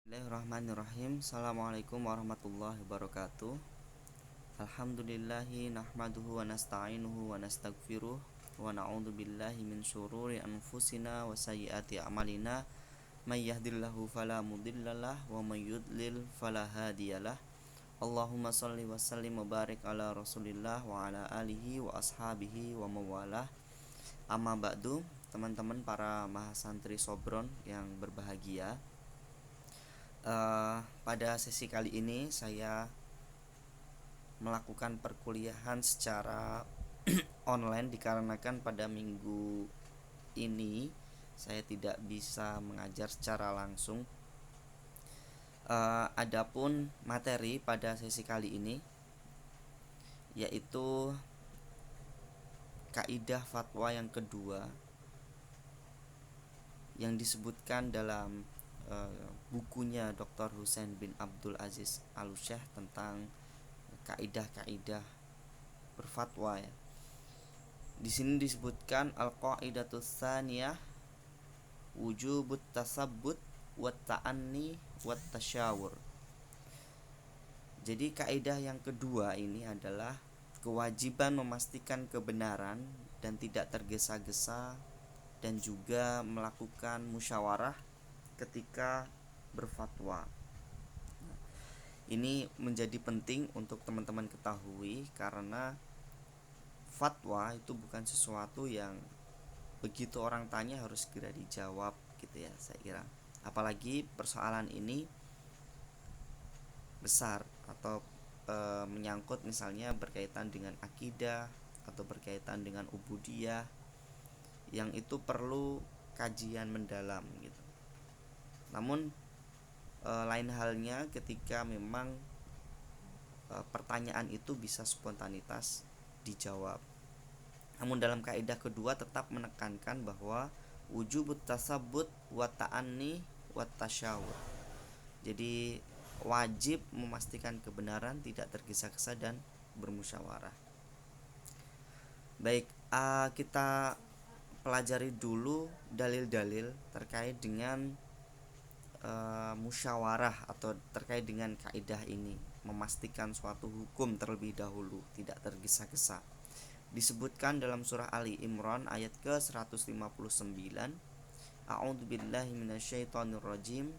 Bismillahirrahmanirrahim. Assalamualaikum warahmatullahi wabarakatuh. Alhamdulillahi nahmaduhu wa nasta'inuhu wa nastaghfiruh wa na'udzu billahi min syururi anfusina wa sayyiati a'malina. May yahdihillahu fala mudhillalah wa may yudlil fala hadiyalah. Allahumma shalli wa sallim wa barik ala Rasulillah wa ala alihi wa ashabihi wa mawalah. Amma ba'du, teman-teman para mahasantri Sobron yang berbahagia. Pada sesi kali ini saya melakukan perkuliahan secara online dikarenakan pada minggu ini saya tidak bisa mengajar secara langsung. Adapun materi pada sesi kali ini yaitu kaidah fatwa yang kedua yang disebutkan dalam bukunya Dr. Husain bin Abdul Aziz Al-Syekh tentang kaidah-kaidah berfatwa ya. Di sini disebutkan al-qaidatus tsaniyah wujubut tasabbut wat ta'anni wat tasyawur. Jadi kaidah yang kedua ini adalah kewajiban memastikan kebenaran dan tidak tergesa-gesa dan juga melakukan musyawarah ketika berfatwa. Ini menjadi penting untuk teman-teman ketahui karena fatwa itu bukan sesuatu yang begitu orang tanya harus segera dijawab gitu ya, saya kira. Apalagi persoalan ini besar atau menyangkut misalnya berkaitan dengan akidah atau berkaitan dengan ubudiyah yang itu perlu kajian mendalam gitu. Namun lain halnya ketika memang pertanyaan itu bisa spontanitas dijawab. Namun dalam kaidah kedua tetap menekankan bahwa wujubut tasabbut wa ta'anni wa tasyawur. Jadi wajib memastikan kebenaran, tidak tergesa-gesa dan bermusyawarah. Baik, kita pelajari dulu dalil-dalil terkait dengan musyawarah atau terkait dengan kaidah ini, memastikan suatu hukum terlebih dahulu, tidak tergesa-gesa. Disebutkan dalam surah Ali Imran ayat ke-159, A'udzubillahi minasyaitonirrajim.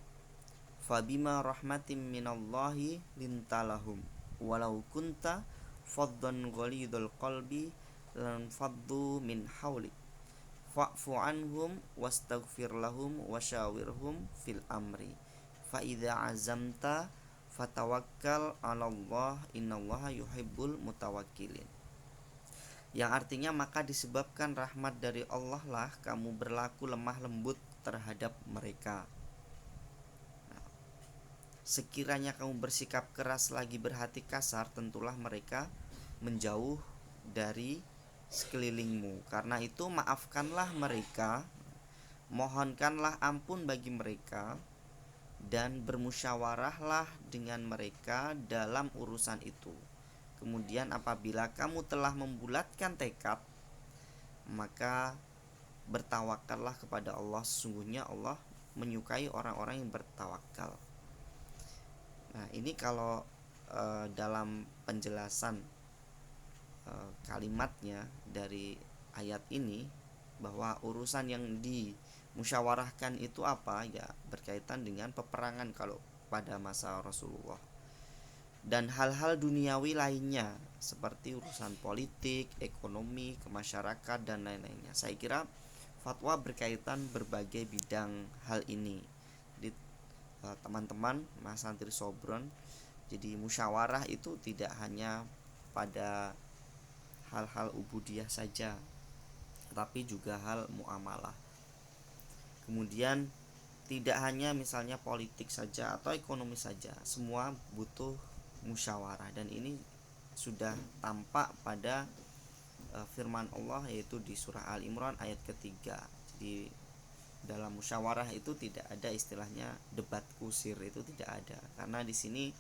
Fabima rahmatim minallahi lintalahum walau kunta faddan ghalidul qalbi lan faddu min haulik fa'fu anhum wastaghfir lahum wasyawirhum fil amri fa idza azamta fatawakkal 'alallah innallaha yuhibbul mutawakkilin. Yang artinya maka disebabkan rahmat dari Allah lah kamu berlaku lemah lembut terhadap mereka. Sekiranya kamu bersikap keras lagi berhati kasar, tentulah mereka menjauh dari sekelilingmu. Karena itu maafkanlah mereka, mohonkanlah ampun bagi mereka, dan bermusyawarahlah dengan mereka dalam urusan itu. Kemudian apabila kamu telah membulatkan tekad, maka bertawakallah kepada Allah. Sesungguhnya Allah menyukai orang-orang yang bertawakal. Nah, ini kalau dalam penjelasan kalimatnya dari ayat ini, bahwa urusan yang dimusyawarahkan itu apa ya, berkaitan dengan peperangan kalau pada masa Rasulullah, dan hal-hal duniawi lainnya seperti urusan politik, ekonomi, kemasyarakat dan lain-lainnya. Saya kira fatwa berkaitan berbagai bidang hal ini. Jadi teman-teman mahasantri Sobron, jadi musyawarah itu tidak hanya pada hal-hal ubudiyah saja, tetapi juga hal muamalah. Kemudian tidak hanya misalnya politik saja atau ekonomi saja, semua butuh musyawarah, dan ini sudah tampak pada firman Allah yaitu di surah Al-Imran ayat ketiga. Di dalam musyawarah itu tidak ada istilahnya debat kusir, itu tidak ada, karena di sini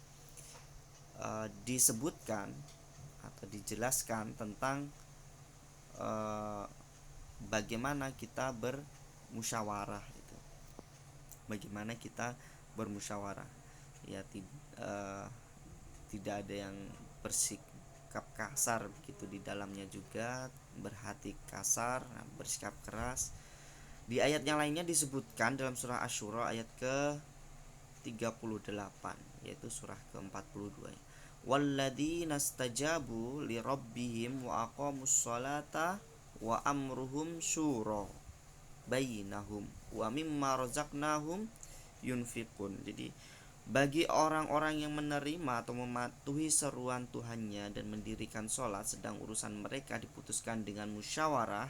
disebutkan atau dijelaskan tentang bagaimana kita bermusyawarah itu, bagaimana kita bermusyawarah. Ya tidak ada yang bersikap kasar begitu di dalamnya juga, berhati kasar, bersikap keras. Di ayat yang lainnya disebutkan dalam surah Asy-Syura ayat ke-38, yaitu surah ke-42. Walladzina stajabu li rabbihim wa aqamus sholata wa amruhum syura bainahum wa mimma razaqnahum yunfiqun. Jadi bagi orang-orang yang menerima atau mematuhi seruan Tuhannya dan mendirikan sholat sedang urusan mereka diputuskan dengan musyawarah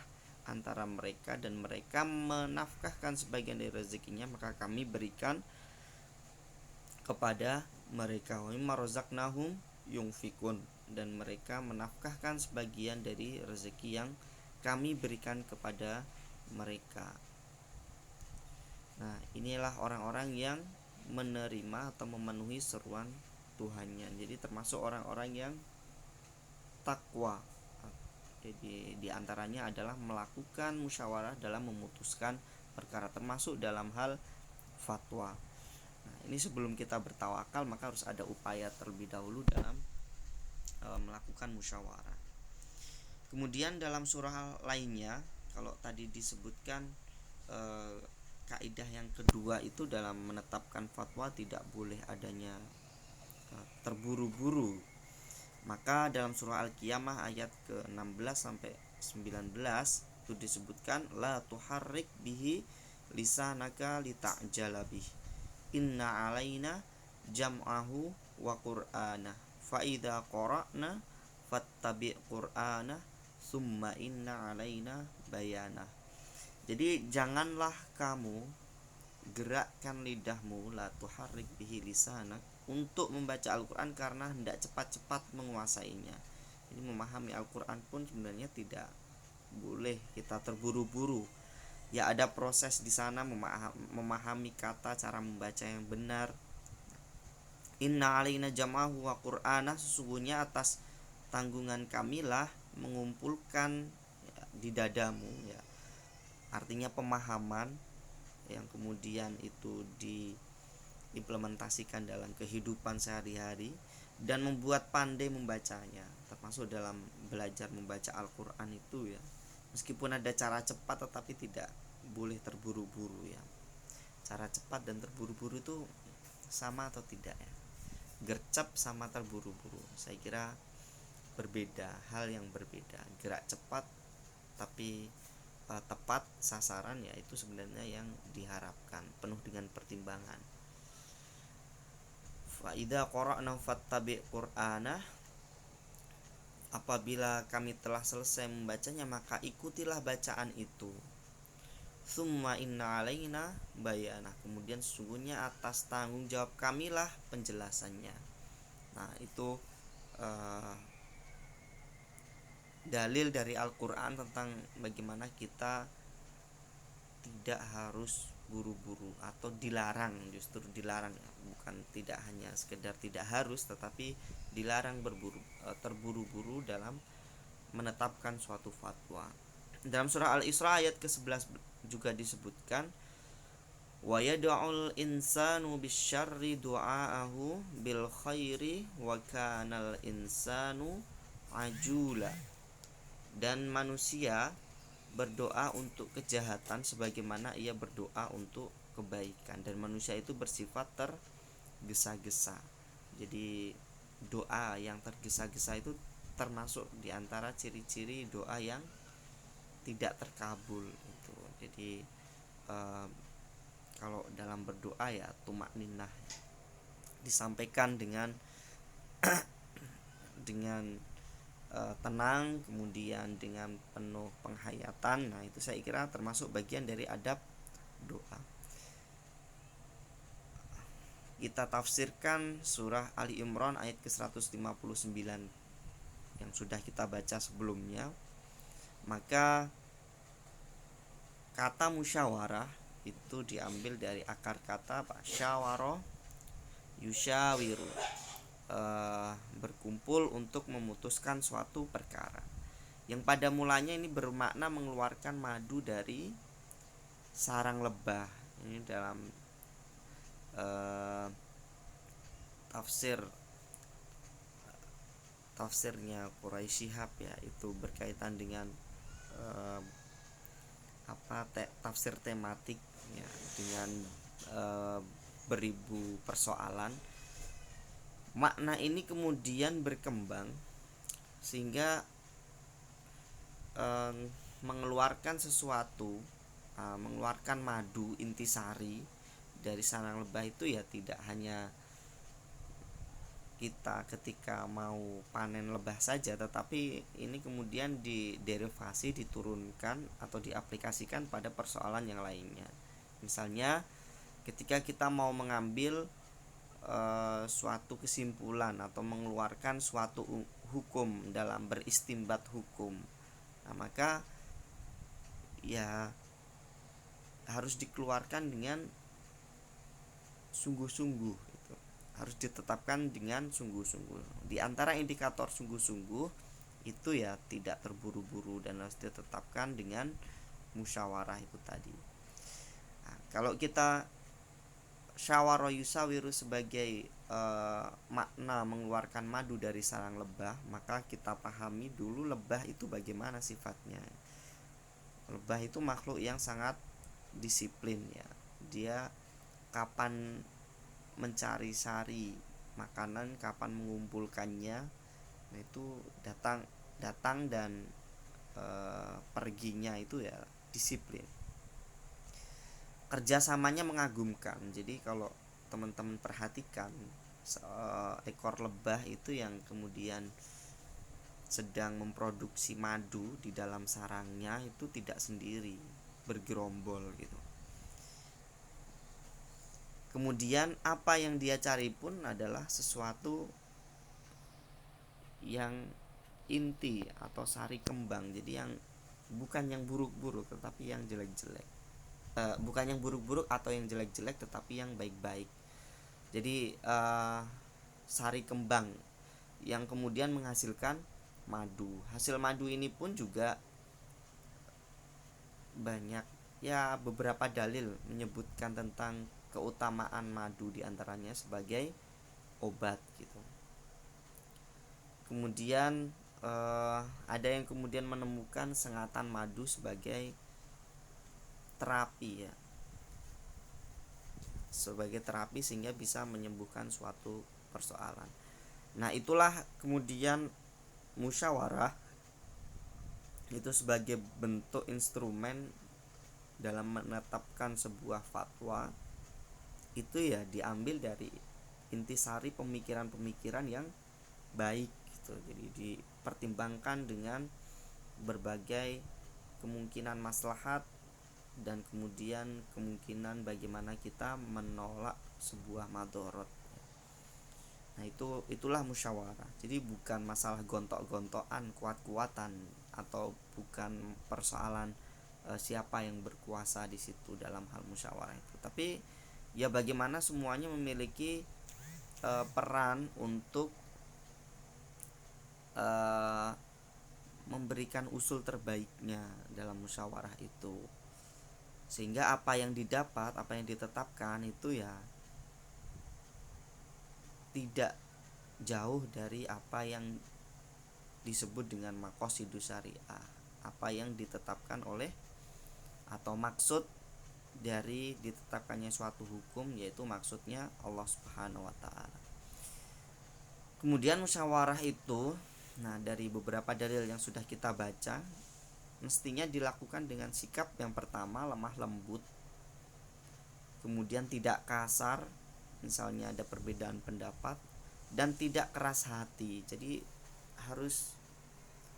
antara mereka dan mereka menafkahkan sebagian dari rezekinya, maka kami berikan kepada mereka. Wa mimma razaqnahum yunfikun, dan mereka menafkahkan sebagian dari rezeki yang kami berikan kepada mereka. Nah, inilah orang-orang yang menerima atau memenuhi seruan Tuhannya. Jadi termasuk orang-orang yang takwa. Jadi diantaranya adalah melakukan musyawarah dalam memutuskan perkara, termasuk dalam hal fatwa. Nah, ini sebelum kita bertawakal maka harus ada upaya terlebih dahulu dalam melakukan musyawarah. Kemudian dalam surah lainnya, kalau tadi disebutkan kaidah yang kedua itu dalam menetapkan fatwa tidak boleh adanya terburu-buru. Maka dalam surah Al-Qiyamah ayat ke-16 sampai 19 itu disebutkan la tuharrik bihi lisanaka lita'jala bih. Inna alaina jam'ahu wa qur'ana fa idza qara'na fattabi' qur'ana summa inna alaina bayana. Jadi janganlah kamu gerakkan lidahmu, la tuharrik bihi lisanak, untuk membaca Al-Quran karena hendak cepat-cepat menguasainya. Jadi memahami Al-Quran pun sebenarnya tidak boleh kita terburu-buru. Ya ada proses di sana, memahami kata, cara membaca yang benar. Inna alaina jam'ahu wa qur'ana, sesungguhnya atas tanggungan kamilah mengumpulkan di dadamu, ya. Artinya pemahaman yang kemudian itu diimplementasikan dalam kehidupan sehari-hari dan membuat pandai membacanya, termasuk dalam belajar membaca Al-Quran itu, ya. Meskipun ada cara cepat tetapi tidak boleh terburu-buru, ya. Cara cepat dan terburu-buru itu sama atau tidak, ya? Gercep sama terburu-buru, saya kira berbeda, hal yang berbeda. Gerak cepat tapi tepat sasaran, ya itu sebenarnya yang diharapkan, penuh dengan pertimbangan. Fa idza qara'na fattabi' qur'ana, apabila kami telah selesai membacanya maka ikutilah bacaan itu. Summa inna alaina bayana, kemudian sesungguhnya atas tanggung jawab kamilah penjelasannya. Nah, itu dalil dari Al-Quran tentang bagaimana kita tidak harus buru-buru atau dilarang, justru dilarang, bukan tidak hanya sekedar tidak harus tetapi dilarang terburu-buru dalam menetapkan suatu fatwa. Dalam surah Al-Isra ayat ke-11 juga disebutkan wa yad'ul insanu bisyarri du'aahu bil khairi wa kanal insanu ajula, dan manusia berdoa untuk kejahatan sebagaimana ia berdoa untuk kebaikan, dan manusia itu bersifat tergesa-gesa. Jadi doa yang tergesa-gesa itu termasuk diantara ciri-ciri doa yang tidak terkabul itu. Jadi kalau dalam berdoa ya tumakninah, disampaikan dengan tenang, kemudian dengan penuh penghayatan. Nah, itu saya kira termasuk bagian dari adab doa. Kita tafsirkan surah Ali Imran ayat ke-159 yang sudah kita baca sebelumnya. Maka kata musyawarah itu diambil dari akar kata syawara yusyawiru, berkumpul untuk memutuskan suatu perkara, yang pada mulanya ini bermakna mengeluarkan madu dari sarang lebah. Ini dalam eh, tafsir tafsirnya Quraisy Shihab ya, itu berkaitan dengan eh, tafsir tematik ya, dengan eh, beribu persoalan. Makna ini kemudian berkembang sehingga eh, mengeluarkan sesuatu, mengeluarkan madu intisari dari sarang lebah itu ya tidak hanya kita ketika mau panen lebah saja, tetapi ini kemudian diderivasi, diturunkan atau diaplikasikan pada persoalan yang lainnya. Misalnya ketika kita mau mengambil suatu kesimpulan atau mengeluarkan suatu hukum dalam beristimbat hukum, nah maka ya harus dikeluarkan dengan sungguh-sungguh, itu harus ditetapkan dengan sungguh-sungguh. Di antara indikator sungguh-sungguh itu ya tidak terburu-buru dan harus ditetapkan dengan musyawarah itu tadi. Nah, kalau kita syawara yusawiru sebagai makna mengeluarkan madu dari sarang lebah, maka kita pahami dulu lebah itu bagaimana sifatnya. Lebah itu makhluk yang sangat disiplin ya. Dia kapan mencari sari makanan, kapan mengumpulkannya, nah itu datang dan perginya itu ya disiplin. Kerjasamanya mengagumkan. Jadi kalau teman-teman perhatikan ekor lebah itu yang kemudian sedang memproduksi madu di dalam sarangnya itu tidak sendiri, bergerombol gitu. Kemudian apa yang dia cari pun adalah sesuatu yang inti atau sari kembang. Jadi yang bukan yang buruk-buruk tetapi yang jelek-jelek. Bukan yang buruk-buruk atau yang jelek-jelek tetapi yang baik-baik. Jadi sari kembang yang kemudian menghasilkan madu. Hasil madu ini pun juga banyak ya, beberapa dalil menyebutkan tentang keutamaan madu, diantaranya sebagai obat gitu. Kemudian ada yang kemudian menemukan sengatan madu sebagai terapi ya, sebagai terapi sehingga bisa menyembuhkan suatu persoalan. Nah itulah kemudian musyawarah itu sebagai bentuk instrumen dalam menetapkan sebuah fatwa, itu ya diambil dari intisari pemikiran-pemikiran yang baik gitu. Jadi dipertimbangkan dengan berbagai kemungkinan maslahat dan kemudian kemungkinan bagaimana kita menolak sebuah madorot. Nah itulah musyawarah. Jadi bukan masalah gontok-gontokan, kuat-kuatan, atau bukan persoalan siapa yang berkuasa di situ dalam hal musyawarah itu. Tapi ya bagaimana semuanya memiliki peran untuk memberikan usul terbaiknya dalam musyawarah itu, sehingga apa yang didapat, apa yang ditetapkan itu ya tidak jauh dari apa yang disebut dengan maqasidus syariah, apa yang ditetapkan oleh atau maksud dari ditetapkannya suatu hukum, yaitu maksudnya Allah Subhanahu wa taala. Kemudian musyawarah itu, nah dari beberapa dalil yang sudah kita baca, mestinya dilakukan dengan sikap yang pertama lemah lembut, kemudian tidak kasar, misalnya ada perbedaan pendapat, dan tidak keras hati. Jadi harus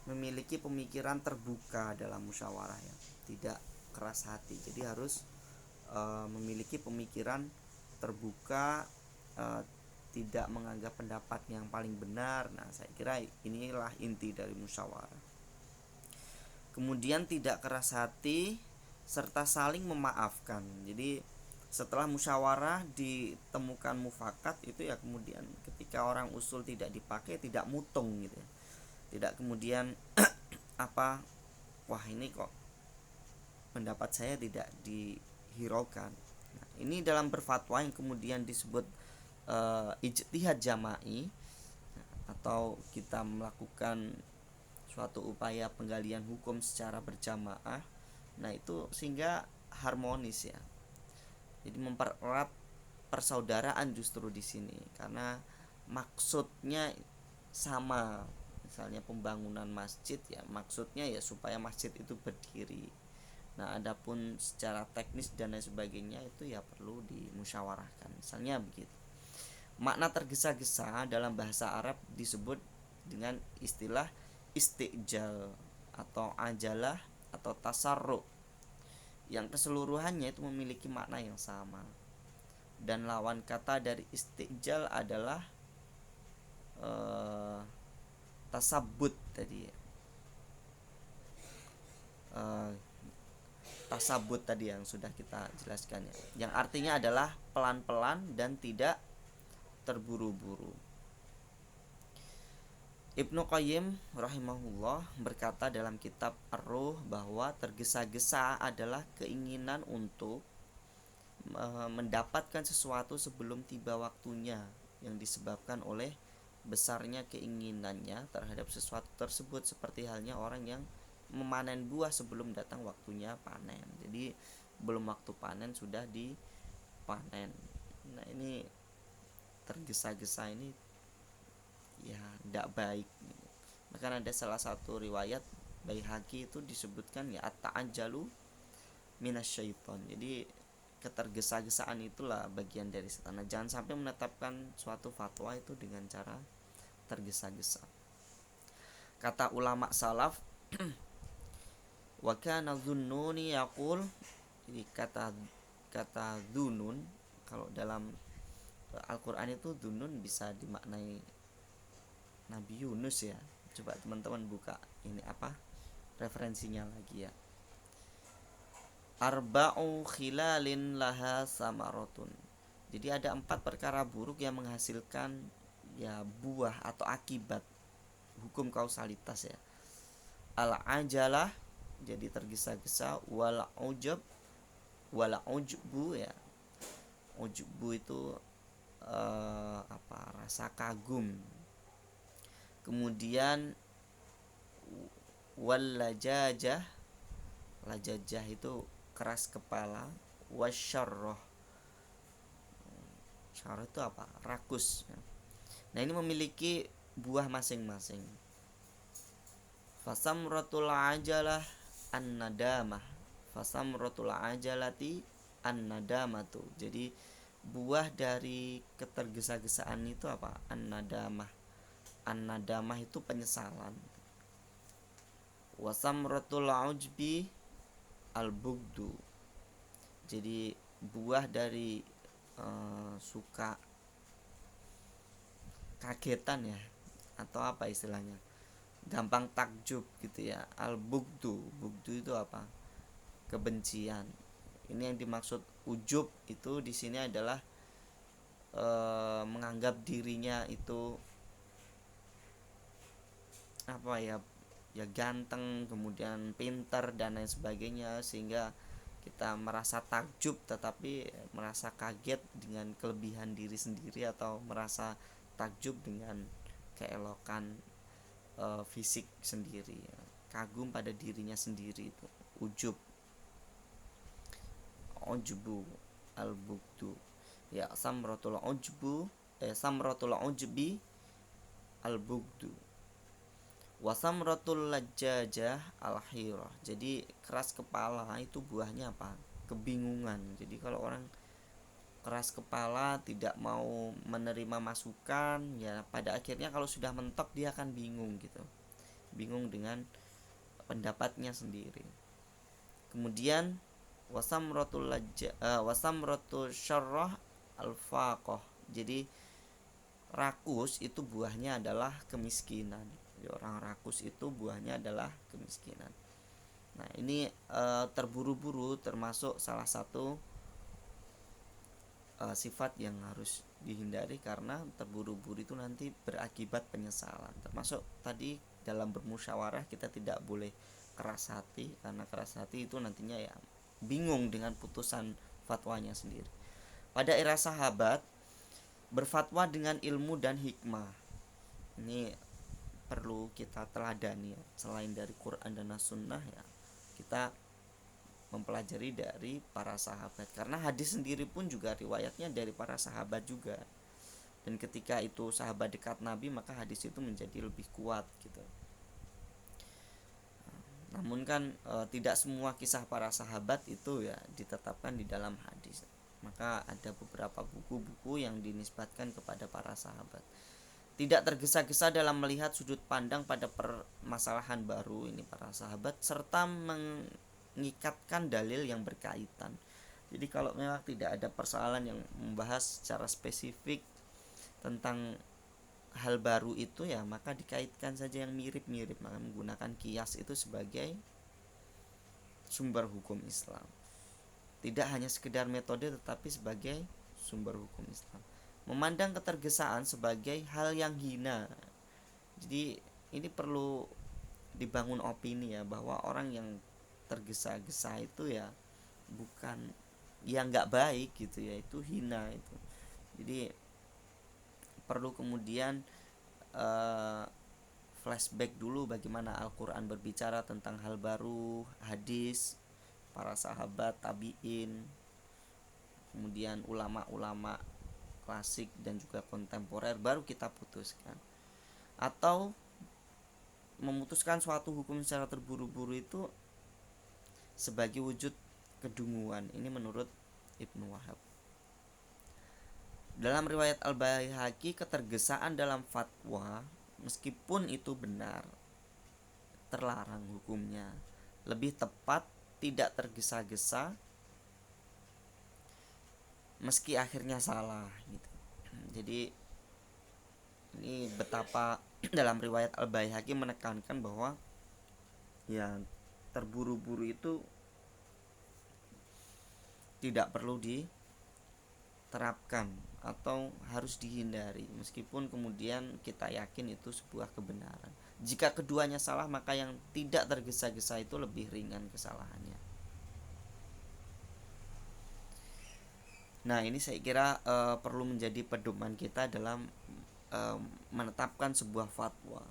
memiliki pemikiran terbuka dalam musyawarah ya, tidak keras hati. Jadi harus memiliki pemikiran terbuka, tidak menganggap pendapat yang paling benar. Nah saya kira inilah inti dari musyawarah. Kemudian tidak keras hati serta saling memaafkan. Jadi setelah musyawarah ditemukan mufakat itu ya, kemudian ketika orang usul tidak dipakai, tidak mutung gitu ya. Tidak kemudian wah ini kok pendapat saya tidak dihiraukan. Ini dalam berfatwa yang kemudian disebut ijtihad jama'i, atau kita melakukan suatu upaya penggalian hukum secara berjamaah. Nah, itu sehingga harmonis ya. Jadi mempererat persaudaraan justru di sini, karena maksudnya sama. Misalnya pembangunan masjid ya, maksudnya ya supaya masjid itu berdiri. Nah, adapun secara teknis dan lain sebagainya itu ya perlu dimusyawarahkan. Misalnya begitu. Makna tergesa-gesa dalam bahasa Arab disebut dengan istilah istijal atau ajalah atau tasarruf, yang keseluruhannya itu memiliki makna yang sama. Dan lawan kata dari istijal adalah tasabut tadi. Tasabut tadi yang sudah kita jelaskan ya, yang artinya adalah pelan-pelan dan tidak terburu-buru. Ibnu Qayyim rahimahullah berkata dalam kitab Ar-Ruh bahwa tergesa-gesa adalah keinginan untuk mendapatkan sesuatu sebelum tiba waktunya, yang disebabkan oleh besarnya keinginannya terhadap sesuatu tersebut, seperti halnya orang yang memanen buah sebelum datang waktunya panen. Jadi belum waktu panen sudah dipanen. Nah, ini tergesa-gesa ini ya tidak baik. Bahkan ada salah satu riwayat Baihaqi itu disebutkan ya at-ta'ajjalu minasyaiton. Jadi ketergesa-gesaan itulah bagian dari setan. Jangan sampai menetapkan suatu fatwa itu dengan cara tergesa-gesa. Kata ulama salaf wa kana dhunnuni yaqul, jadi kata dzunun kalau dalam Al-Qur'an itu dzunun bisa dimaknai Nabi Yunus ya. Coba teman-teman buka ini apa referensinya lagi ya. Arba'u khilalin laha samarotun. Jadi ada 4 perkara buruk yang menghasilkan ya buah atau akibat, hukum kausalitas ya. Al-ajalah, jadi tergesa-gesa, wal ujbu ya. Ujbu itu rasa kagum. Kemudian wal lajajah itu keras kepala. Wasyarroh, syarroh itu apa? Rakus. Nah, ini memiliki buah masing-masing. Fasamratul ajalah an-nadamah. Fasamratul ajalati an-nadamatu. Jadi buah dari ketergesa-gesaan itu apa? An-nadamah. An-nadamah itu penyesalan. Wasamratul ujbi al-bugdu. Jadi buah dari suka kagetan ya, atau apa istilahnya, gampang takjub gitu ya. Al-bugdu itu apa? Kebencian. Ini yang dimaksud ujub itu di sini adalah menganggap dirinya itu apa ya ganteng, kemudian pintar dan lain sebagainya, sehingga kita merasa takjub tetapi merasa kaget dengan kelebihan diri sendiri, atau merasa takjub dengan keelokan fisik sendiri, kagum pada dirinya sendiri, itu ujub. Ujbu al-bugdu ya, samratul ujbi al-bugdu. Wasamratul lajjajah al-hirah. Jadi keras kepala itu buahnya apa? Kebingungan. Jadi kalau orang keras kepala, tidak mau menerima masukan, ya pada akhirnya kalau sudah mentok dia akan bingung gitu. Bingung dengan pendapatnya sendiri. Kemudian wasamratul syarrah al-faqah. Jadi rakus itu buahnya adalah kemiskinan. Jadi orang rakus itu buahnya adalah kemiskinan. Nah, ini terburu-buru termasuk salah satu sifat yang harus dihindari, karena terburu-buru itu nanti berakibat penyesalan. Termasuk tadi dalam bermusyawarah kita tidak boleh keras hati, karena keras hati itu nantinya ya bingung dengan putusan fatwanya sendiri. Pada era sahabat berfatwa dengan ilmu dan hikmah. Ini perlu kita teladani ya. Selain dari Quran dan As-Sunnah ya, kita mempelajari dari para sahabat, karena hadis sendiri pun juga riwayatnya dari para sahabat juga, dan ketika itu sahabat dekat Nabi maka hadis itu menjadi lebih kuat gitu. Namun kan tidak semua kisah para sahabat itu ya ditetapkan di dalam hadis, maka ada beberapa buku-buku yang dinisbatkan kepada para sahabat. Tidak tergesa-gesa dalam melihat sudut pandang pada permasalahan baru ini para sahabat, serta mengikatkan dalil yang berkaitan. Jadi kalau memang tidak ada persoalan yang membahas secara spesifik tentang hal baru itu ya, maka dikaitkan saja yang mirip-mirip, maka menggunakan kias itu sebagai sumber hukum Islam. Tidak hanya sekedar metode tetapi sebagai sumber hukum Islam. Memandang ketergesaan sebagai hal yang hina. Jadi ini perlu dibangun opini ya, bahwa orang yang tergesa-gesa itu ya bukan, ya nggak baik gitu ya, itu hina itu. Jadi perlu kemudian flashback dulu bagaimana Al-Quran berbicara tentang hal baru, hadis, para sahabat, tabi'in, kemudian ulama-ulama klasik dan juga kontemporer, baru kita putuskan. Atau memutuskan suatu hukum secara terburu-buru itu sebagai wujud kedunguan. Ini menurut Ibnu Wahab. Dalam riwayat Al-Baihaqi, ketergesaan dalam fatwa meskipun itu benar terlarang hukumnya. Lebih tepat tidak tergesa-gesa meski akhirnya salah gitu. Jadi ini betapa dalam riwayat Al-Baihaqi menekankan bahwa ya terburu-buru itu tidak perlu diterapkan atau harus dihindari, meskipun kemudian kita yakin itu sebuah kebenaran. Jika keduanya salah, maka yang tidak tergesa-gesa itu lebih ringan kesalahannya. Nah, ini saya kira perlu menjadi pedoman kita dalam menetapkan sebuah fatwa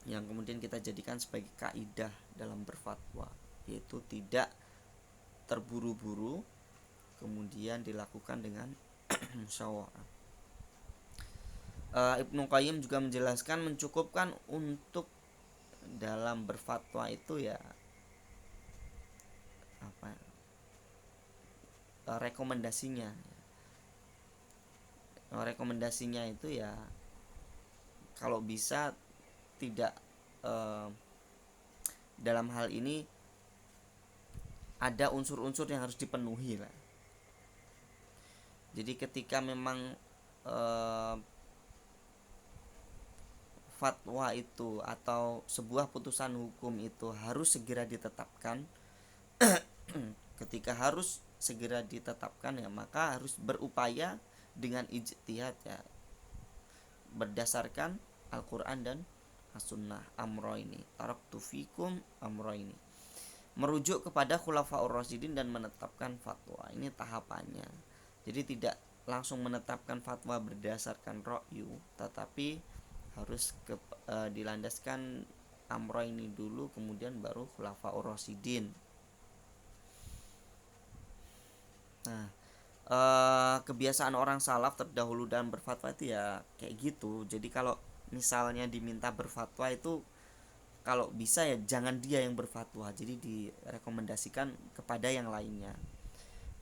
yang kemudian kita jadikan sebagai kaidah dalam berfatwa, yaitu tidak terburu-buru, kemudian dilakukan dengan musyawarah. Ibnu Qayyim juga menjelaskan mencukupkan untuk dalam berfatwa itu ya rekomendasinya itu ya kalau bisa tidak dalam hal ini ada unsur-unsur yang harus dipenuhi lah. Jadi ketika memang fatwa itu atau sebuah putusan hukum itu harus segera ditetapkan ketika harus segera ditetapkan ya, maka harus berupaya dengan ijtihad ya, berdasarkan Al-Quran dan As-Sunnah. Amroini taraktu fikum amroini, merujuk kepada khulafaur rasyidin dan menetapkan fatwa. Ini tahapannya. Jadi tidak langsung menetapkan fatwa berdasarkan ra'yu, tetapi harus dilandaskan amroini dulu, kemudian baru khulafaur rasyidin. Nah, kebiasaan orang salaf terdahulu dalam berfatwa itu ya kayak gitu. Jadi kalau misalnya diminta berfatwa itu kalau bisa ya jangan dia yang berfatwa, jadi direkomendasikan kepada yang lainnya.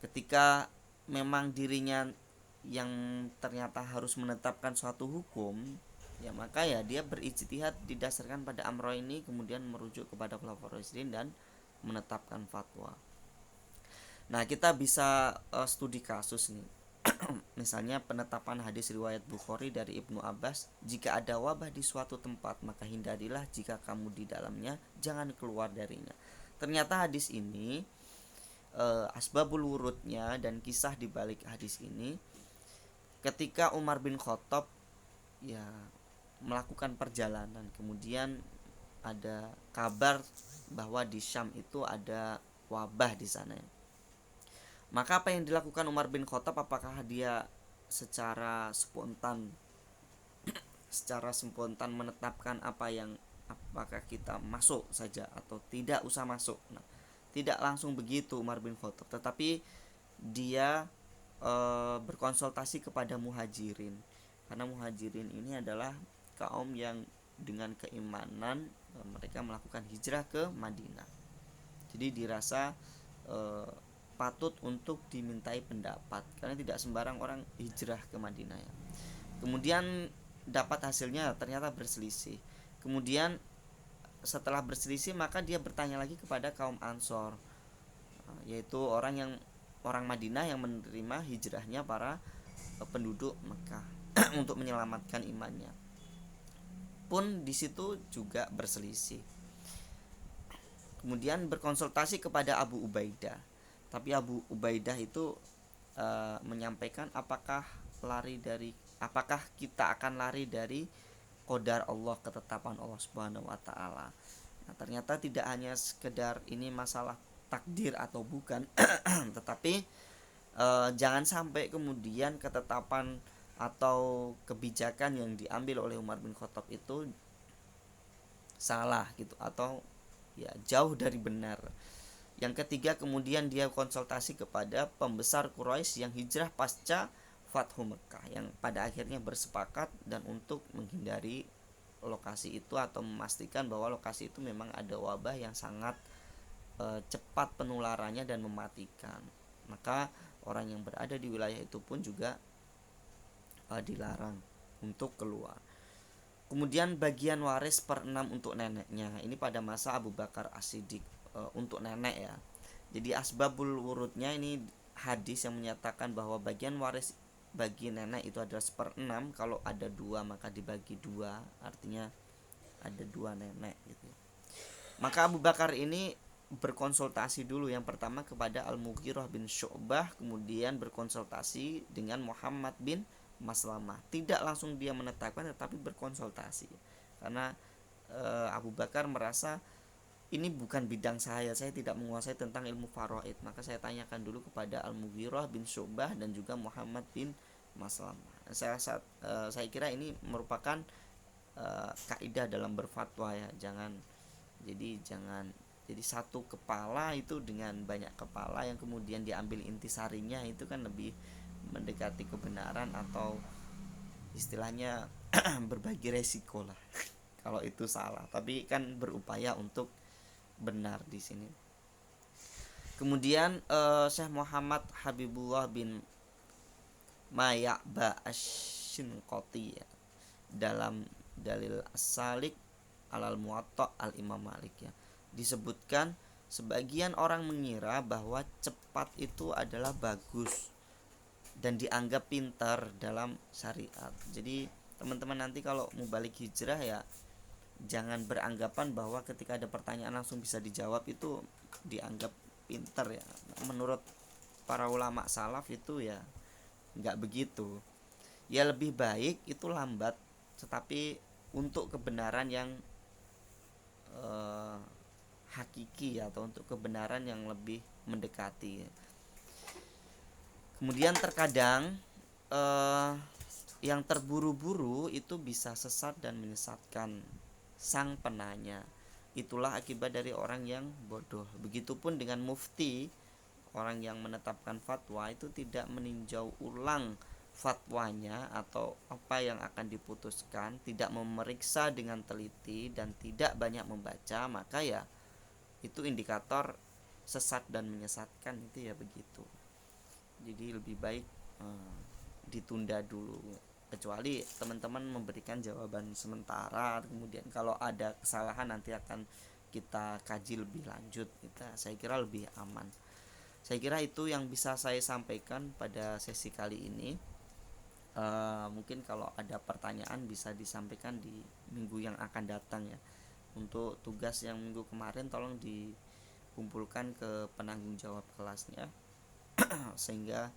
Ketika memang dirinya yang ternyata harus menetapkan suatu hukum ya, maka ya dia berijtihad didasarkan pada amro ini, kemudian merujuk kepada khulafaur rasyidin dan menetapkan fatwa. Nah, kita bisa studi kasus nih. Misalnya penetapan hadis riwayat Bukhari dari Ibnu Abbas, jika ada wabah di suatu tempat maka hindarilah, jika kamu di dalamnya jangan keluar darinya. Ternyata hadis ini asbabul wurudnya dan kisah di balik hadis ini, ketika Umar bin Khattab ya melakukan perjalanan, kemudian ada kabar bahwa di Syam itu ada wabah di sana. Maka apa yang dilakukan Umar bin Khattab, apakah dia secara spontan menetapkan apakah kita masuk saja atau tidak usah masuk? Nah, tidak langsung begitu Umar bin Khattab, tetapi dia berkonsultasi kepada muhajirin, karena muhajirin ini adalah kaum yang dengan keimanan mereka melakukan hijrah ke Madinah. Jadi dirasa patut untuk dimintai pendapat, karena tidak sembarang orang hijrah ke Madinah ya. Kemudian dapat hasilnya ternyata berselisih. Kemudian setelah berselisih maka dia bertanya lagi kepada kaum Ansor, yaitu orang Madinah yang menerima hijrahnya para penduduk Mekah untuk menyelamatkan imannya. Pun di situ juga berselisih. Kemudian berkonsultasi kepada Abu Ubaidah, tapi Abu Ubaidah itu menyampaikan apakah kita akan lari dari qadar Allah, ketetapan Allah Subhanahu wa taala. Nah, ternyata tidak hanya sekedar ini masalah takdir atau bukan tetapi jangan sampai kemudian ketetapan atau kebijakan yang diambil oleh Umar bin Khattab itu salah gitu, atau ya jauh dari benar. Yang ketiga, kemudian dia konsultasi kepada pembesar Quraisy yang hijrah pasca Fathu Mekah, yang pada akhirnya bersepakat dan untuk menghindari lokasi itu atau memastikan bahwa lokasi itu memang ada wabah yang sangat cepat penularannya dan mematikan. Maka orang yang berada di wilayah itu pun juga dilarang untuk keluar. Kemudian bagian waris per 6 untuk neneknya. Ini pada masa Abu Bakar As-Siddiq, untuk nenek ya. Jadi asbabul wurudnya ini hadis yang menyatakan bahwa bagian waris bagi nenek itu adalah 1/6. Kalau ada 2 maka dibagi 2, artinya ada 2 nenek gitu. Maka Abu Bakar ini berkonsultasi dulu, yang pertama kepada Al-Mughirah bin Syu'bah, kemudian berkonsultasi dengan Muhammad bin Maslamah. Tidak langsung dia menetapkan, tetapi berkonsultasi. Karena Abu Bakar merasa ini bukan bidang saya tidak menguasai tentang ilmu faraid, maka saya tanyakan dulu kepada Al-Mughirah bin Syu'bah dan juga Muhammad bin Maslamah. Saya kira ini merupakan kaidah dalam berfatwa ya, jangan jadi satu kepala itu dengan banyak kepala yang kemudian diambil intisarinya, itu kan lebih mendekati kebenaran atau istilahnya berbagi resiko lah kalau itu salah, tapi kan berupaya untuk benar di sini. Kemudian Syekh Muhammad Habibullah bin Maya'ba Asy-Shinqoti ya, dalam Dalil As-Salik alal Muwatta al-Imam Malik ya, disebutkan sebagian orang mengira bahwa cepat itu adalah bagus dan dianggap pintar dalam syariat. Jadi teman-teman nanti kalau mau balik hijrah ya jangan beranggapan bahwa ketika ada pertanyaan langsung bisa dijawab itu dianggap pintar ya. Menurut para ulama salaf itu ya nggak begitu. Ya lebih baik itu lambat tetapi untuk kebenaran yang hakiki atau untuk kebenaran yang lebih mendekati. Kemudian terkadang yang terburu-buru itu bisa sesat dan menyesatkan sang penanya. Itulah akibat dari orang yang bodoh. Begitupun dengan mufti, orang yang menetapkan fatwa itu tidak meninjau ulang fatwanya atau apa yang akan diputuskan, tidak memeriksa dengan teliti dan tidak banyak membaca, maka ya itu indikator sesat dan menyesatkan, itu ya begitu. Jadi lebih baik ditunda dulu, kecuali teman-teman memberikan jawaban sementara, kemudian kalau ada kesalahan nanti akan kita kaji lebih lanjut, saya kira lebih aman. Saya kira itu yang bisa saya sampaikan pada sesi kali ini. Mungkin kalau ada pertanyaan bisa disampaikan di minggu yang akan datang ya. Untuk tugas yang minggu kemarin tolong dikumpulkan ke penanggung jawab kelasnya sehingga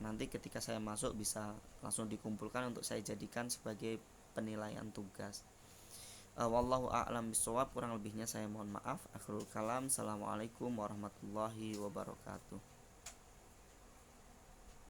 nanti ketika saya masuk bisa langsung dikumpulkan untuk saya jadikan sebagai penilaian tugas. Wallahu a'lam bishawab, kurang lebihnya saya mohon maaf. Akhirul kalam, assalamualaikum warahmatullahi wabarakatuh.